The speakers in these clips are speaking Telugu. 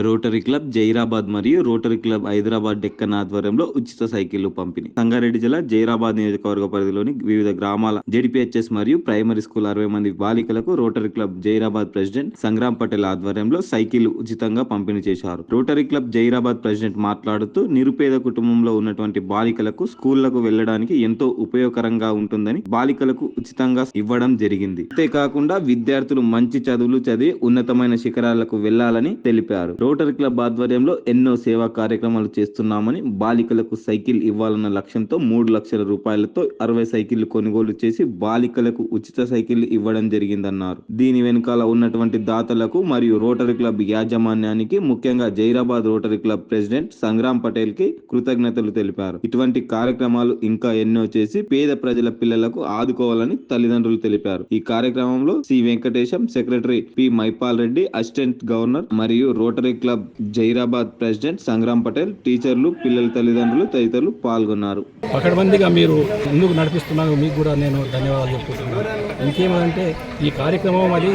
రోటరీ క్లబ్ జైరాబాద్ మరియు రోటరీ క్లబ్ హైదరాబాద్ డెక్కన్ ఆధ్వర్యంలో ఉచిత సైకిళ్లు పంపిణీ. సంగారెడ్డి జిల్లా జైరాబాద్ నియోజకవర్గ పరిధిలోని వివిధ గ్రామాల జెడిపిహెచ్ఎస్ మరియు ప్రైమరీ స్కూల్ 60 మంది బాలికలకు rotary club Zaheerabad president Sangram Patel ఆధ్వర్యంలో సైకిళ్లు ఉచితంగా పంపిణీ చేశారు. రోటరీ క్లబ్ జైరాబాద్ ప్రెసిడెంట్ మాట్లాడుతూ నిరుపేద కుటుంబంలో ఉన్నటువంటి బాలికలకు స్కూళ్లకు వెళ్లడానికి ఎంతో ఉపయోగకరంగా ఉంటుందని బాలికలకు ఉచితంగా ఇవ్వడం జరిగింది. అంతేకాకుండా విద్యార్థులు మంచి చదువులు చదివి ఉన్నతమైన శిఖరాలకు వెళ్లాలని తెలిపారు. రోటరీ క్లబ్ ఆధ్వర్యంలో ఎన్నో సేవా కార్యక్రమాలు చేస్తున్నామని, బాలికలకు సైకిల్ ఇవ్వాలన్న లక్ష్యంతో 3 లక్షల రూపాయలతో 60 సైకిళ్లు కొనుగోలు చేసి బాలికలకు ఉచిత సైకిళ్లు ఇవ్వడం జరిగిందన్నారు. దీని వెనుకాల ఉన్నటువంటి దాతలకు మరియు రోటరీ క్లబ్ యాజమాన్యానికి, ముఖ్యంగా Zaheerabad rotary club president Sangram Patel కి కృతజ్ఞతలు తెలిపారు. ఇటువంటి కార్యక్రమాలు ఇంకా ఎన్నో చేసి పేద ప్రజల పిల్లలకు ఆదుకోవాలని తల్లిదండ్రులు తెలిపారు. ఈ కార్యక్రమంలో C Venkatesham, secretary P Maipal Reddy, assistant governor మరియు rotary club Zaheerabad president Sangram Patel, టీచర్లు, పిల్లల తల్లిదండ్రులు తదితరులు పాల్గొన్నారు. పకడ్బందీగా మీరు ముందుకు నడిపిస్తున్నారు, మీకు కూడా నేను ధన్యవాదాలు చెప్పుకుంటున్నాను. ఇంకేమంటే ఈ కార్యక్రమం అది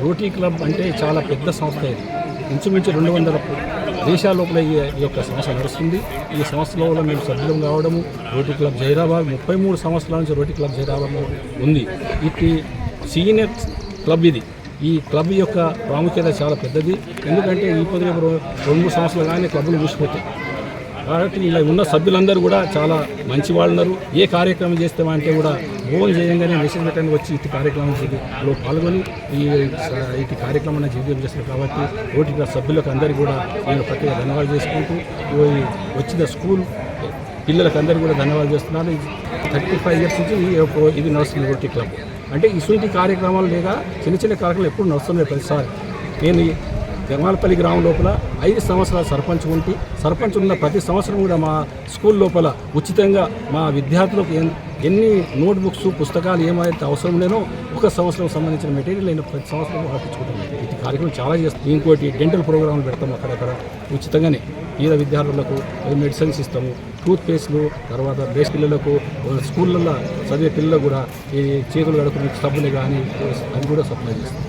రోటరీ క్లబ్ అంటే చాలా పెద్ద సంస్థ. ఇది ఇంచుమించు 200 దేశాల లోపల ఈ యొక్క సంస్థ నడుస్తుంది. ఈ సంస్థలో మేము సభ్యులం కావడము, రోటరీ క్లబ్ జైరాబాద్ 33 సంవత్సరాల నుంచి రోటరీ క్లబ్ జైరాబాద్ ఉంది. ఇది సీనియర్ క్లబ్. ఈ క్లబ్ యొక్క ప్రాముఖ్యత చాలా పెద్దది. ఎందుకంటే ఈ 2-3 సంవత్సరాలు కానీ క్లబ్లు మూసిపోతాయి. కాబట్టి ఇలా ఉన్న సభ్యులందరూ కూడా చాలా మంచి వాళ్ళు ఉన్నారు. ఏ కార్యక్రమం చేస్తామంటే కూడా ఫోన్ చేయంగానే మెసేజ్ పెట్టడానికి వచ్చి ఇటు కార్యక్రమంలో పాల్గొని ఇటు కార్యక్రమాన్ని జీవితం చేస్తారు. కాబట్టి రోటరీ క్లబ్ సభ్యులకు అందరికీ కూడా నేను ప్రత్యేక ధన్యవాదాలు చేసుకుంటూ వచ్చిన స్కూల్ పిల్లలకు అందరికీ కూడా ధన్యవాదాలు చేస్తున్నాను. 35 ఇయర్స్ నుంచి ఇది నడుస్తుంది రోటరీ క్లబ్. అంటే ఇటువంటి కార్యక్రమాలు లేక చిన్న చిన్న కార్యక్రమాలు ఎప్పుడు నడుస్తున్నాయి ప్రతిసారి. నేను జమాలపల్లి గ్రామం లోపల 5 సంవత్సరాలు సర్పంచ్ ఉన్న ప్రతి సంవత్సరం కూడా మా స్కూల్ లోపల ఉచితంగా మా విద్యార్థులకు ఎన్ని నోట్బుక్స్, పుస్తకాలు ఏమైతే అవసరం లేనో ఒక సంవత్సరం సంబంధించిన మెటీరియల్ అయిన ప్రతి సంవత్సరం వాటించుకుంటాం. ఈ కార్యక్రమం చాలా చేస్తాం. ఇంకోటి డెంటల్ ప్రోగ్రాంలు పెడతాము. అక్కడక్కడ ఉచితంగానే పేద విద్యార్థులకు మెడిసిన్స్ ఇస్తాము. టూత్ పేస్ట్లు, తర్వాత బేస్ పిల్లలకు, స్కూళ్ళల్లో చదివే పిల్లలకు కూడా ఈ చేతులు కడుక్కునే సబ్బులు కానీ అది కూడా సప్లై చేస్తాం.